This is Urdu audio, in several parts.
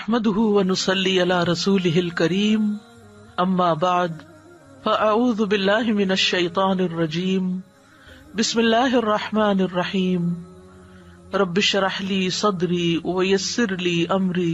نحمده ونصلي على رسوله الكريم اما بعد فاعوذ بالله من الشيطان الرجيم بسم الله الرحمن الرحيم رب اشرح لي صدري ويسر لي امري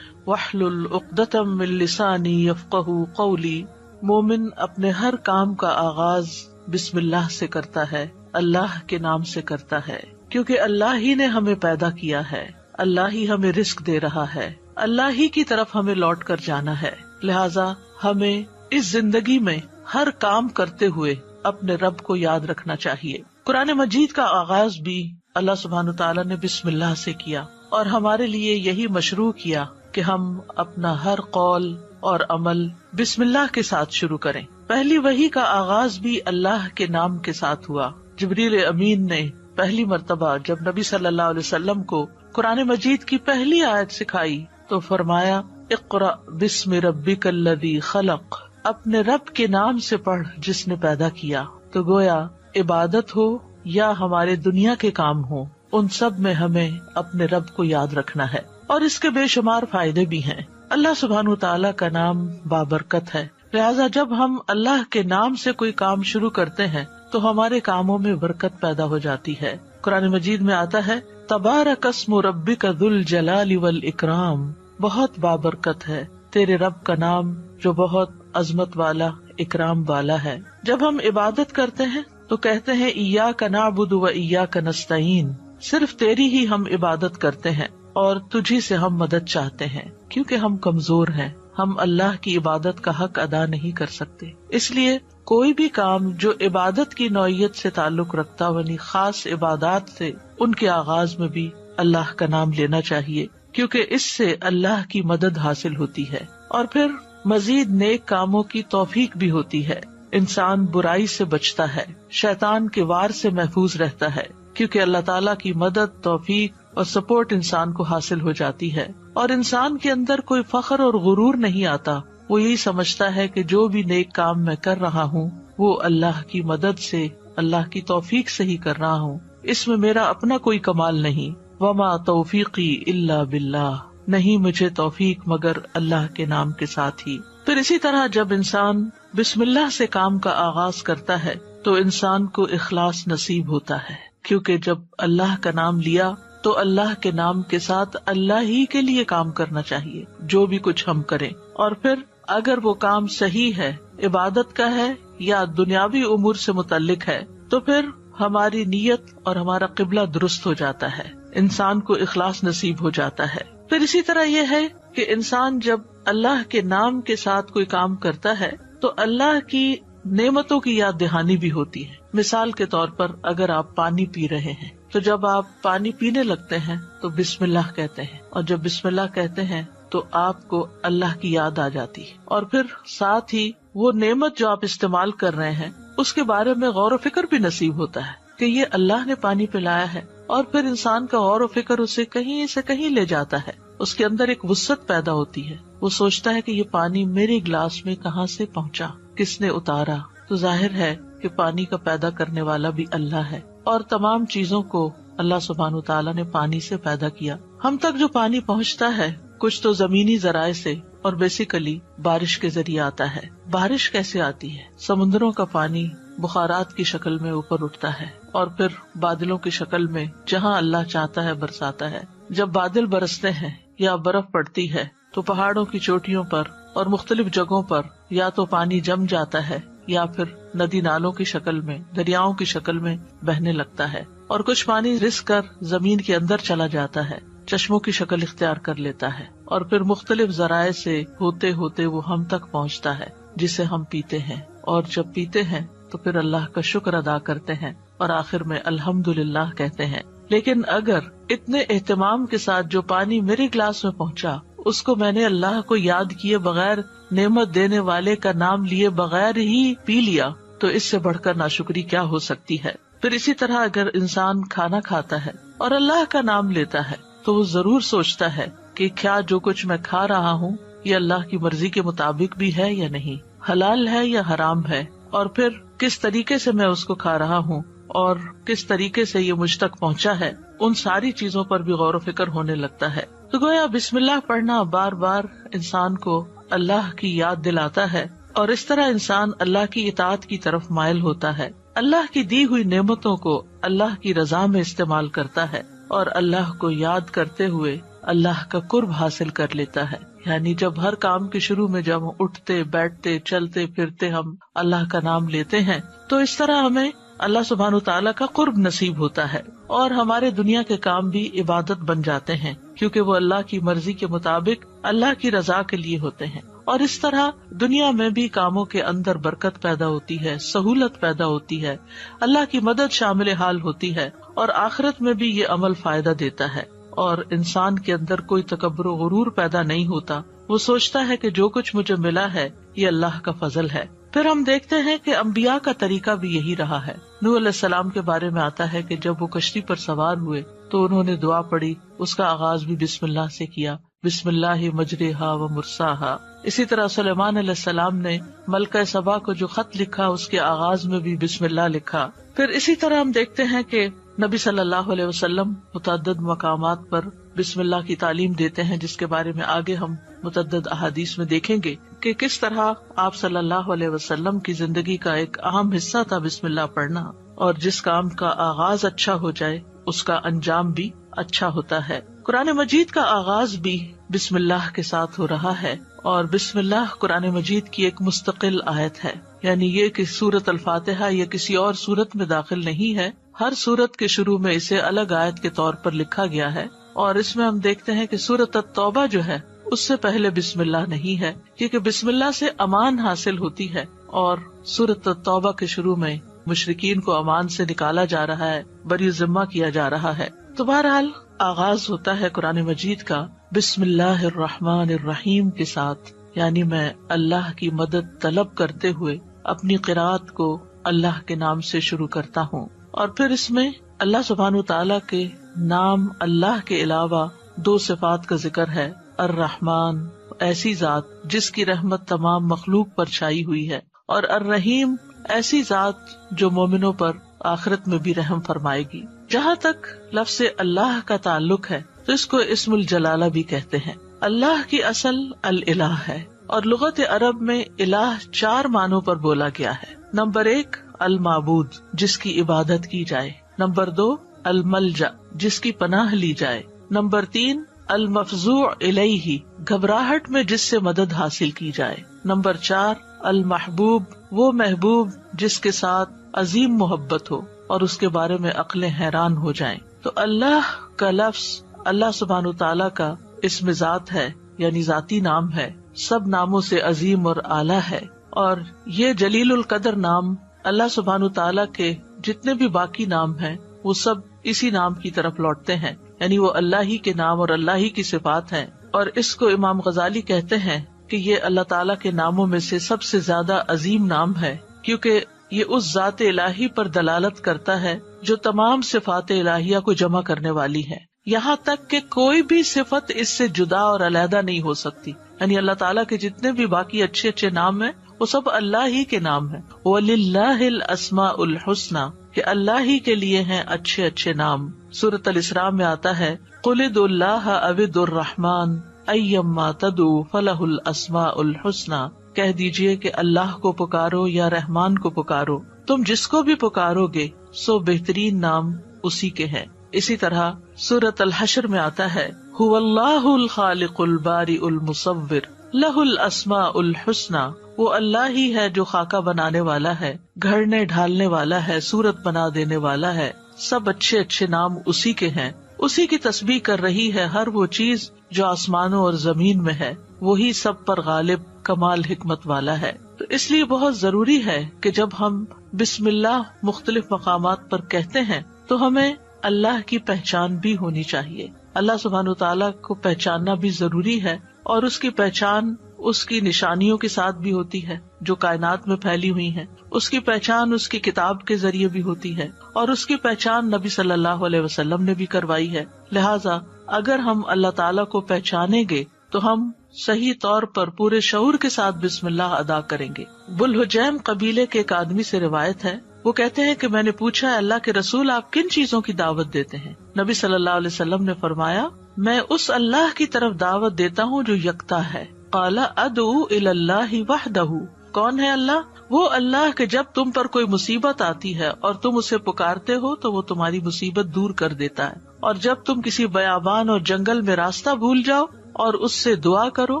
واحلل عقدة من لساني يفقهوا قولي۔ مومن اپنے ہر کام کا آغاز بسم اللہ سے کرتا ہے، اللہ کے نام سے کرتا ہے، کیونکہ اللہ ہی نے ہمیں پیدا کیا ہے، اللہ ہی ہمیں رزق دے رہا ہے، اللہ ہی کی طرف ہمیں لوٹ کر جانا ہے، لہٰذا ہمیں اس زندگی میں ہر کام کرتے ہوئے اپنے رب کو یاد رکھنا چاہیے۔ قرآن مجید کا آغاز بھی اللہ سبحانہ تعالیٰ نے بسم اللہ سے کیا، اور ہمارے لیے یہی مشروع کیا کہ ہم اپنا ہر قول اور عمل بسم اللہ کے ساتھ شروع کریں۔ پہلی وحی کا آغاز بھی اللہ کے نام کے ساتھ ہوا۔ جبریل امین نے پہلی مرتبہ جب نبی صلی اللہ علیہ وسلم کو قرآن مجید کی پہلی آیت سکھائی تو فرمایا اقرأ بسم ربک الذی خلق، اپنے رب کے نام سے پڑھ جس نے پیدا کیا۔ تو گویا عبادت ہو یا ہمارے دنیا کے کام ہو، ان سب میں ہمیں اپنے رب کو یاد رکھنا ہے، اور اس کے بے شمار فائدے بھی ہیں۔ اللہ سبحانہ تعالیٰ کا نام بابرکت ہے، لہٰذا جب ہم اللہ کے نام سے کوئی کام شروع کرتے ہیں تو ہمارے کاموں میں برکت پیدا ہو جاتی ہے۔ قرآن مجید میں آتا ہے تبارک اسم ربک ذو الجلال والاکرام، بہت بابرکت ہے تیرے رب کا نام جو بہت عظمت والا، اکرام والا ہے۔ جب ہم عبادت کرتے ہیں تو کہتے ہیں ایاک نعبد و ایاک نستعین، صرف تیری ہی ہم عبادت کرتے ہیں اور تجھی سے ہم مدد چاہتے ہیں، کیونکہ ہم کمزور ہیں، ہم اللہ کی عبادت کا حق ادا نہیں کر سکتے۔ اس لیے کوئی بھی کام جو عبادت کی نوعیت سے تعلق رکھتا یعنی خاص عبادات سے، ان کے آغاز میں بھی اللہ کا نام لینا چاہیے، کیونکہ اس سے اللہ کی مدد حاصل ہوتی ہے، اور پھر مزید نیک کاموں کی توفیق بھی ہوتی ہے۔ انسان برائی سے بچتا ہے، شیطان کے وار سے محفوظ رہتا ہے، کیونکہ اللہ تعالیٰ کی مدد، توفیق اور سپورٹ انسان کو حاصل ہو جاتی ہے، اور انسان کے اندر کوئی فخر اور غرور نہیں آتا۔ وہ یہی سمجھتا ہے کہ جو بھی نیک کام میں کر رہا ہوں وہ اللہ کی مدد سے، اللہ کی توفیق سے ہی کر رہا ہوں، اس میں میرا اپنا کوئی کمال نہیں۔ وما توفیقی الا باللہ، نہیں مجھے توفیق مگر اللہ کے نام کے ساتھ ہی۔ پھر اسی طرح جب انسان بسم اللہ سے کام کا آغاز کرتا ہے تو انسان کو اخلاص نصیب ہوتا ہے، کیونکہ جب اللہ کا نام لیا تو اللہ کے نام کے ساتھ اللہ ہی کے لیے کام کرنا چاہیے جو بھی کچھ ہم کریں، اور پھر اگر وہ کام صحیح ہے، عبادت کا ہے یا دنیاوی امور سے متعلق ہے، تو پھر ہماری نیت اور ہمارا قبلہ درست ہو جاتا ہے، انسان کو اخلاص نصیب ہو جاتا ہے۔ پھر اسی طرح یہ ہے کہ انسان جب اللہ کے نام کے ساتھ کوئی کام کرتا ہے تو اللہ کی نعمتوں کی یاد دہانی بھی ہوتی ہے۔ مثال کے طور پر اگر آپ پانی پی رہے ہیں تو جب آپ پانی پینے لگتے ہیں تو بسم اللہ کہتے ہیں، اور جب بسم اللہ کہتے ہیں تو آپ کو اللہ کی یاد آ جاتی ہے، اور پھر ساتھ ہی وہ نعمت جو آپ استعمال کر رہے ہیں اس کے بارے میں غور و فکر بھی نصیب ہوتا ہے کہ یہ اللہ نے پانی پلایا ہے، اور پھر انسان کا غور و فکر اسے کہیں سے کہیں لے جاتا ہے، اس کے اندر ایک وسعت پیدا ہوتی ہے، وہ سوچتا ہے کہ یہ پانی میرے گلاس میں کہاں سے پہنچا، کس نے اتارا۔ تو ظاہر ہے کہ پانی کا پیدا کرنے والا بھی اللہ ہے، اور تمام چیزوں کو اللہ سبحانہ تعالیٰ نے پانی سے پیدا کیا۔ ہم تک جو پانی پہنچتا ہے کچھ تو زمینی ذرائع سے اور بیسیکلی بارش کے ذریعے آتا ہے۔ بارش کیسے آتی ہے؟ سمندروں کا پانی بخارات کی شکل میں اوپر اٹھتا ہے اور پھر بادلوں کی شکل میں جہاں اللہ چاہتا ہے برساتا ہے۔ جب بادل برستے ہیں یا برف پڑتی ہے تو پہاڑوں کی چوٹیوں پر اور مختلف جگہوں پر یا تو پانی جم جاتا ہے یا پھر ندی نالوں کی شکل میں، دریاؤں کی شکل میں بہنے لگتا ہے، اور کچھ پانی رس کر زمین کے اندر چلا جاتا ہے، چشموں کی شکل اختیار کر لیتا ہے، اور پھر مختلف ذرائع سے ہوتے ہوتے وہ ہم تک پہنچتا ہے جسے ہم پیتے ہیں، اور جب پیتے ہیں تو پھر اللہ کا شکر ادا کرتے ہیں اور آخر میں الحمدللہ کہتے ہیں۔ لیکن اگر اتنے اہتمام کے ساتھ جو پانی میرے گلاس میں پہنچا اس کو میں نے اللہ کو یاد کیے بغیر، نعمت دینے والے کا نام لیے بغیر ہی پی لیا، تو اس سے بڑھ کر ناشکری کیا ہو سکتی ہے۔ پھر اسی طرح اگر انسان کھانا کھاتا ہے اور اللہ کا نام لیتا ہے تو وہ ضرور سوچتا ہے کہ کیا جو کچھ میں کھا رہا ہوں یہ اللہ کی مرضی کے مطابق بھی ہے یا نہیں، حلال ہے یا حرام ہے، اور پھر کس طریقے سے میں اس کو کھا رہا ہوں اور کس طریقے سے یہ مجھ تک پہنچا ہے، ان ساری چیزوں پر بھی غور و فکر ہونے لگتا ہے۔ تو گویا بسم اللہ پڑھنا بار بار انسان کو اللہ کی یاد دلاتا ہے، اور اس طرح انسان اللہ کی اطاعت کی طرف مائل ہوتا ہے، اللہ کی دی ہوئی نعمتوں کو اللہ کی رضا میں استعمال کرتا ہے، اور اللہ کو یاد کرتے ہوئے اللہ کا قرب حاصل کر لیتا ہے۔ یعنی جب ہر کام کے شروع میں جب اٹھتے بیٹھتے چلتے پھرتے ہم اللہ کا نام لیتے ہیں، تو اس طرح ہمیں اللہ سبحانہ وتعالیٰ کا قرب نصیب ہوتا ہے، اور ہمارے دنیا کے کام بھی عبادت بن جاتے ہیں، کیونکہ وہ اللہ کی مرضی کے مطابق اللہ کی رضا کے لیے ہوتے ہیں۔ اور اس طرح دنیا میں بھی کاموں کے اندر برکت پیدا ہوتی ہے، سہولت پیدا ہوتی ہے، اللہ کی مدد شامل حال ہوتی ہے، اور آخرت میں بھی یہ عمل فائدہ دیتا ہے، اور انسان کے اندر کوئی تکبر و غرور پیدا نہیں ہوتا۔ وہ سوچتا ہے کہ جو کچھ مجھے ملا ہے یہ اللہ کا فضل ہے۔ پھر ہم دیکھتے ہیں کہ انبیاء کا طریقہ بھی یہی رہا ہے۔ نوح علیہ السلام کے بارے میں آتا ہے کہ جب وہ کشتی پر سوار ہوئے تو انہوں نے دعا پڑھی، اس کا آغاز بھی بسم اللہ سے کیا، بسم اللہ مجریہا و مرساہا۔ اسی طرح سلیمان علیہ السلام نے ملکہ سبا کو جو خط لکھا اس کے آغاز میں بھی بسم اللہ لکھا۔ پھر اسی طرح ہم دیکھتے ہیں کہ نبی صلی اللہ علیہ وسلم متعدد مقامات پر بسم اللہ کی تعلیم دیتے ہیں، جس کے بارے میں آگے ہم متعدد احادیث میں دیکھیں گے کہ کس طرح آپ صلی اللہ علیہ وسلم کی زندگی کا ایک اہم حصہ تھا بسم اللہ پڑھنا، اور جس کام کا آغاز اچھا ہو جائے اس کا انجام بھی اچھا ہوتا ہے۔ قرآن مجید کا آغاز بھی بسم اللہ کے ساتھ ہو رہا ہے، اور بسم اللہ قرآن مجید کی ایک مستقل آیت ہے، یعنی یہ کہ سورۃ الفاتحہ یہ کسی اور سورت میں داخل نہیں ہے، ہر سورت کے شروع میں اسے الگ آیت کے طور پر لکھا گیا ہے۔ اور اس میں ہم دیکھتے ہیں کہ سورۃ التوبہ جو ہے اس سے پہلے بسم اللہ نہیں ہے، کیونکہ بسم اللہ سے امان حاصل ہوتی ہے، اور سورۃ التوبہ کے شروع میں مشرکین کو امان سے نکالا جا رہا ہے، بری ذمہ کیا جا رہا ہے۔ تو بہرحال آغاز ہوتا ہے قرآن مجید کا بسم اللہ الرحمن الرحیم کے ساتھ، یعنی میں اللہ کی مدد طلب کرتے ہوئے اپنی قرات کو اللہ کے نام سے شروع کرتا ہوں۔ اور پھر اس میں اللہ سبحانہ وتعالیٰ کے نام اللہ کے علاوہ دو صفات کا ذکر ہے۔ الرحمن ایسی ذات جس کی رحمت تمام مخلوق پر چھائی ہوئی ہے، اور الرحیم ایسی ذات جو مومنوں پر آخرت میں بھی رحم فرمائے گی۔ جہاں تک لفظ اللہ کا تعلق ہے تو اس کو اسم الجلالہ بھی کہتے ہیں۔ اللہ کی اصل الالہ ہے، اور لغت عرب میں الہ 4 معنوں پر بولا گیا ہے۔ نمبر 1 المعبود جس کی عبادت کی جائے، نمبر 2 الملجا جس کی پناہ لی جائے، نمبر 3 المفزوع الیہ گھبراہٹ میں جس سے مدد حاصل کی جائے، نمبر 4 المحبوب وہ محبوب جس کے ساتھ عظیم محبت ہو اور اس کے بارے میں عقلیں حیران ہو جائیں۔ تو اللہ کا لفظ اللہ سبحانہ تعالیٰ کا اسم ذات ہے، یعنی ذاتی نام ہے، سب ناموں سے عظیم اور اعلیٰ ہے، اور یہ جلیل القدر نام اللہ سبحانہ تعالیٰ کے جتنے بھی باقی نام ہیں وہ سب اسی نام کی طرف لوٹتے ہیں، یعنی وہ اللہ ہی کے نام اور اللہ ہی کی صفات ہیں۔ اور اس کو امام غزالی کہتے ہیں کہ یہ اللہ تعالیٰ کے ناموں میں سے سب سے زیادہ عظیم نام ہے، کیونکہ یہ اس ذات الہی پر دلالت کرتا ہے جو تمام صفات الہیہ کو جمع کرنے والی ہے، یہاں تک کہ کوئی بھی صفت اس سے جدا اور علیحدہ نہیں ہو سکتی۔ یعنی اللہ تعالیٰ کے جتنے بھی باقی اچھے اچھے نام ہیں وہ سب اللہ ہی کے نام ہیں۔ وَلِلَّهِ الْأَسْمَاءُ الْحُسْنَى کہ اللہ ہی کے لیے ہیں اچھے اچھے نام۔ سورۃ الاسراء میں آتا ہے قُلِ ادْعُوا اللَّهَ أَوِ ادْعُوا الرَّحْمَٰنَ أَيَّمَّا تَدْعُوا فَلَهُ الْأَسْمَاءُ الْحُسْنَى کہہ دیجئے کہ اللہ کو پکارو یا رحمان کو پکارو، تم جس کو بھی پکارو گے سو بہترین نام اسی کے ہیں۔ اسی طرح سورۃ الحشر میں آتا ہے هُوَ اللَّهُ الْخَالِقُ الْبَارِئُ الْمُصَوِّرُ لَهُ الْأَسْمَاءُ الْحُسْنَى وہ اللہ ہی ہے جو خاکہ بنانے والا ہے، گھڑنے ڈھالنے والا ہے، صورت بنا دینے والا ہے، سب اچھے اچھے نام اسی کے ہیں۔ اسی کی تسبیح کر رہی ہے ہر وہ چیز جو آسمانوں اور زمین میں ہے، وہی سب پر غالب کمال حکمت والا ہے۔ تو اس لیے بہت ضروری ہے کہ جب ہم بسم اللہ مختلف مقامات پر کہتے ہیں تو ہمیں اللہ کی پہچان بھی ہونی چاہیے۔ اللہ سبحانہ تعالیٰ کو پہچاننا بھی ضروری ہے، اور اس کی پہچان اس کی نشانیوں کے ساتھ بھی ہوتی ہے جو کائنات میں پھیلی ہوئی ہیں، اس کی پہچان اس کی کتاب کے ذریعے بھی ہوتی ہے، اور اس کی پہچان نبی صلی اللہ علیہ وسلم نے بھی کروائی ہے۔ لہٰذا اگر ہم اللہ تعالیٰ کو پہچانیں گے تو ہم صحیح طور پر پورے شعور کے ساتھ بسم اللہ ادا کریں گے۔ بلحجیم قبیلے کے ایک آدمی سے روایت ہے، وہ کہتے ہیں کہ میں نے پوچھا اللہ کے رسول آپ کن چیزوں کی دعوت دیتے ہیں؟ نبی صلی اللہ علیہ وسلم نے فرمایا میں اس اللہ کی طرف دعوت دیتا ہوں جو یکتا ہے. قال ادعو الی اللہ وحدہ. کون ہے اللہ؟ وہ اللہ کہ جب تم پر کوئی مصیبت آتی ہے اور تم اسے پکارتے ہو تو وہ تمہاری مصیبت دور کر دیتا ہے، اور جب تم کسی بیابان اور جنگل میں راستہ بھول جاؤ اور اس سے دعا کرو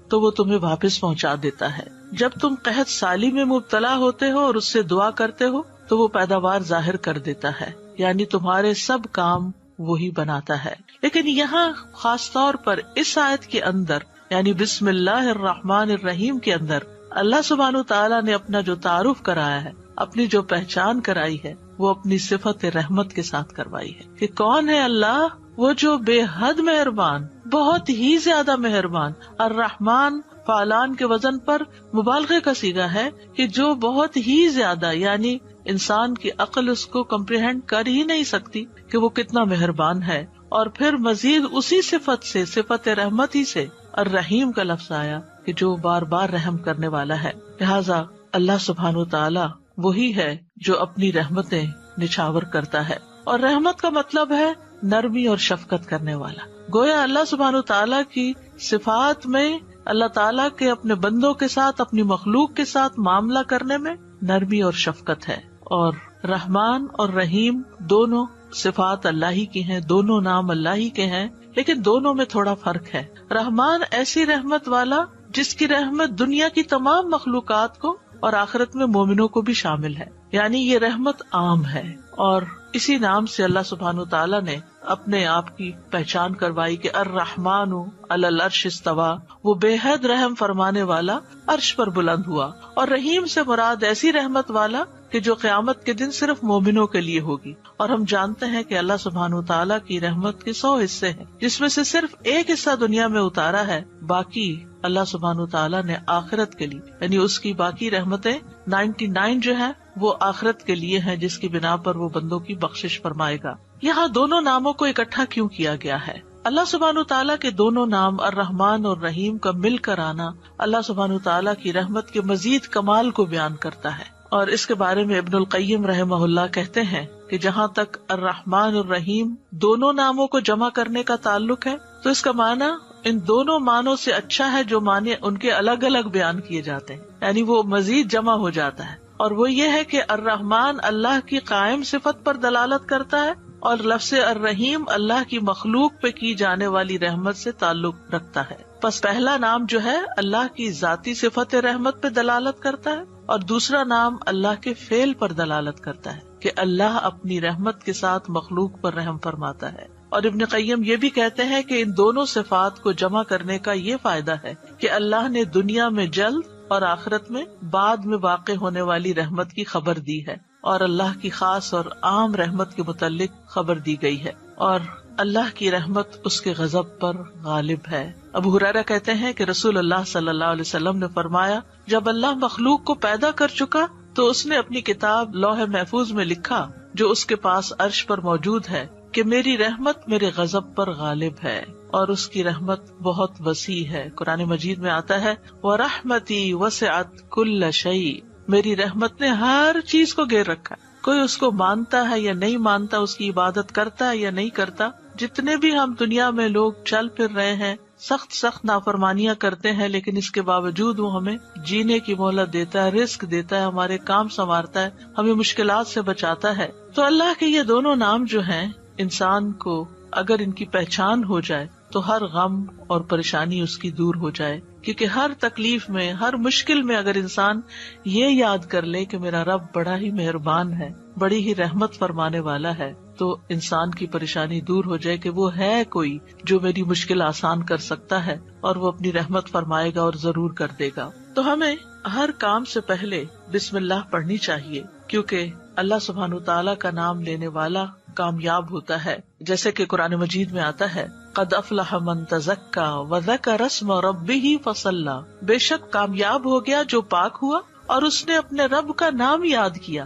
تو وہ تمہیں واپس پہنچا دیتا ہے. جب تم قحط سالی میں مبتلا ہوتے ہو اور اس سے دعا کرتے ہو تو وہ پیداوار ظاہر کر دیتا ہے، یعنی تمہارے سب کام وہی بناتا ہے. لیکن یہاں خاص طور پر اس آیت کے اندر یعنی بسم اللہ الرحمن الرحیم کے اندر اللہ سبحانہ تعالیٰ نے اپنا جو تعارف کرایا ہے، اپنی جو پہچان کرائی ہے، وہ اپنی صفت رحمت کے ساتھ کروائی ہے کہ کون ہے اللہ؟ وہ جو بے حد مہربان، بہت ہی زیادہ مہربان. الرحمن فعلان کے وزن پر مبالغے کا صیغہ ہے کہ جو بہت ہی زیادہ، یعنی انسان کی عقل اس کو کمپریہینڈ کر ہی نہیں سکتی کہ وہ کتنا مہربان ہے. اور پھر مزید اسی صفت سے، صفت رحمت ہی سے الرحیم کا لفظ آیا کہ جو بار بار رحم کرنے والا ہے. لہٰذا اللہ سبحانہ تعالیٰ وہی ہے جو اپنی رحمتیں نچھاور کرتا ہے، اور رحمت کا مطلب ہے نرمی اور شفقت کرنے والا. گویا اللہ سبحانہ تعالیٰ کی صفات میں اللہ تعالیٰ کے اپنے بندوں کے ساتھ، اپنی مخلوق کے ساتھ معاملہ کرنے میں نرمی اور شفقت ہے. اور رحمان اور رحیم دونوں صفات اللہ ہی کی ہیں، دونوں نام اللہ ہی کے ہیں، لیکن دونوں میں تھوڑا فرق ہے. رحمان ایسی رحمت والا جس کی رحمت دنیا کی تمام مخلوقات کو اور آخرت میں مومنوں کو بھی شامل ہے، یعنی یہ رحمت عام ہے. اور اسی نام سے اللہ سبحانہ تعالیٰ نے اپنے آپ کی پہچان کروائی کہ الرحمن علی العرش استویٰ، وہ بے حد رحم فرمانے والا عرش پر بلند ہوا. اور رحیم سے مراد ایسی رحمت والا کہ جو قیامت کے دن صرف مومنوں کے لیے ہوگی. اور ہم جانتے ہیں کہ اللہ سبحانہ تعالیٰ کی رحمت کے 100 حصے ہیں، جس میں سے صرف ایک حصہ دنیا میں اتارا ہے، باقی اللہ سبحانہ تعالیٰ نے آخرت کے لیے، یعنی اس کی باقی رحمتیں 99 جو ہے وہ آخرت کے لیے ہیں، جس کی بنا پر وہ بندوں کی بخشش فرمائے گا. یہاں دونوں ناموں کو اکٹھا کیوں کیا گیا ہے؟ اللہ سبحانہ تعالیٰ کے دونوں نام الرحمن اور رحیم کا مل کر آنا اللہ سبحانہ تعالیٰ کی رحمت کے مزید کمال کو بیان کرتا ہے. اور اس کے بارے میں ابن القیم رحمہ اللہ کہتے ہیں کہ جہاں تک الرحمن الرحیم دونوں ناموں کو جمع کرنے کا تعلق ہے تو اس کا معنی ان دونوں معنوں سے اچھا ہے جو معنی ان کے الگ الگ بیان کیے جاتے ہیں، یعنی وہ مزید جمع ہو جاتا ہے. اور وہ یہ ہے کہ الرحمن اللہ کی قائم صفت پر دلالت کرتا ہے، اور لفظ الرحیم اللہ کی مخلوق پہ کی جانے والی رحمت سے تعلق رکھتا ہے. پس پہلا نام جو ہے اللہ کی ذاتی صفت رحمت پہ دلالت کرتا ہے، اور دوسرا نام اللہ کے فعل پر دلالت کرتا ہے کہ اللہ اپنی رحمت کے ساتھ مخلوق پر رحم فرماتا ہے. اور ابن قیم یہ بھی کہتے ہیں کہ ان دونوں صفات کو جمع کرنے کا یہ فائدہ ہے کہ اللہ نے دنیا میں جلد اور آخرت میں بعد میں واقع ہونے والی رحمت کی خبر دی ہے، اور اللہ کی خاص اور عام رحمت کے متعلق خبر دی گئی ہے، اور اللہ کی رحمت اس کے غضب پر غالب ہے. ابو ہریرہ کہتے ہیں کہ رسول اللہ صلی اللہ علیہ وسلم نے فرمایا، جب اللہ مخلوق کو پیدا کر چکا تو اس نے اپنی کتاب لوح محفوظ میں لکھا جو اس کے پاس عرش پر موجود ہے کہ میری رحمت میرے غضب پر غالب ہے، اور اس کی رحمت بہت وسیع ہے. قرآن مجید میں آتا ہے وَرَحْمَتِي وَسِعَتْ كُلَّ شَيْءٍ، میری رحمت نے ہر چیز کو گھیر رکھا. کوئی اس کو مانتا ہے یا نہیں مانتا، اس کی عبادت کرتا ہے یا نہیں کرتا، جتنے بھی ہم دنیا میں لوگ چل پھر رہے ہیں، سخت نافرمانیاں کرتے ہیں، لیکن اس کے باوجود وہ ہمیں جینے کی مہلت دیتا ہے، رزق دیتا ہے، ہمارے کام سنوارتا ہے، ہمیں مشکلات سے بچاتا ہے. تو اللہ کے یہ دونوں نام جو ہیں، انسان کو اگر ان کی پہچان ہو جائے تو ہر غم اور پریشانی اس کی دور ہو جائے. کیونکہ ہر تکلیف میں، ہر مشکل میں اگر انسان یہ یاد کر لے کہ میرا رب بڑا ہی مہربان ہے، بڑی ہی رحمت فرمانے والا ہے، تو انسان کی پریشانی دور ہو جائے کہ وہ ہے کوئی جو میری مشکل آسان کر سکتا ہے، اور وہ اپنی رحمت فرمائے گا اور ضرور کر دے گا. تو ہمیں ہر کام سے پہلے بسم اللہ پڑھنی چاہیے، کیونکہ اللہ سبحانہ تعالیٰ کا نام لینے والا کامیاب ہوتا ہے. جیسے کہ قرآن مجید میں آتا ہے قد افلح من تزکا وذکر اسم ربہ فصلی، بے شک کامیاب ہو گیا جو پاک ہوا اور اس نے اپنے رب کا نام یاد کیا.